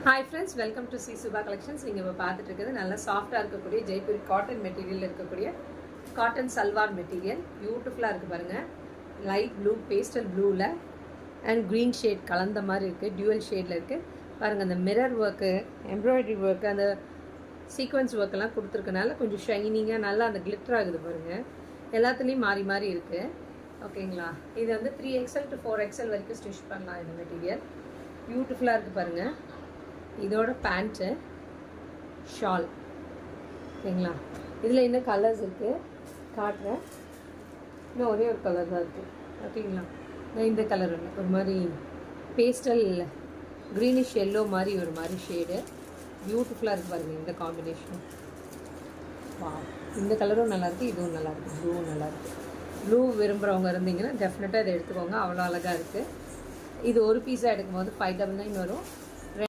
Hi friends, welcome to C Subha collections. நீங்கள் இப்போ பார்த்துட்டு இருக்கிறது நல்லா சாஃப்டாக இருக்கக்கூடிய ஜெய்ப்பூர் காட்டன் மெட்டீரியல் இருக்கக்கூடிய காட்டன் சல்வார் மெட்டீரியல். பியூட்டிஃபுல்லாக இருக்குது பாருங்கள். லைட் ப்ளூ, பேஸ்டல் ப்ளூவில் அண்ட் க்ரீன் ஷேட் கலந்த மாதிரி இருக்குது. டியூவல் ஷேடில் இருக்குது பாருங்கள். அந்த மிரர் ஒர்க்கு, எம்ப்ராய்டரி ஒர்க்கு, அந்த சீக்வன்ஸ் ஒர்க்கெல்லாம் கொடுத்துருக்கனால கொஞ்சம் ஷைனிங்காக நல்லா அந்த கிளிட்டர் ஆகுது பாருங்கள். எல்லாத்துலேயும் மாறி மாறி இருக்குது. ஓகேங்களா? இது வந்து 3XL to 4XL வரைக்கும் ஸ்டிச் பண்ணலாம். இந்த மெட்டீரியல் பியூட்டிஃபுல்லாக இருக்குது பாருங்கள். இதோட பேண்ட்டு, ஷால். ஓகேங்களா? இதில் இன்னும் கலர்ஸ் இருக்குது, காட்டுறேன். இன்னும் ஒரே ஒரு கலர் தான் இருக்குது. ஓகேங்களா? இந்த கலர் ஒன்று ஒரு மாதிரி பேஸ்டல் க்ரீனிஷ் எல்லோ மாதிரி ஒரு மாதிரி ஷேடு. பியூட்டிஃபுல்லாக இருக்குது பாருங்கள் இந்த காம்பினேஷனும். வா, இந்த கலரும் நல்லாயிருக்கு, இதுவும் நல்லாயிருக்கு, ப்ளூவும் நல்லாயிருக்கு. ப்ளூ விரும்புகிறவங்க இருந்தீங்கன்னா டெஃபினட்டாக இதை எடுத்துக்கோங்க. அவ்வளோ அழகாக இருக்குது. இது ஒரு பீஸாக எடுக்கும்போது 599 வரும்.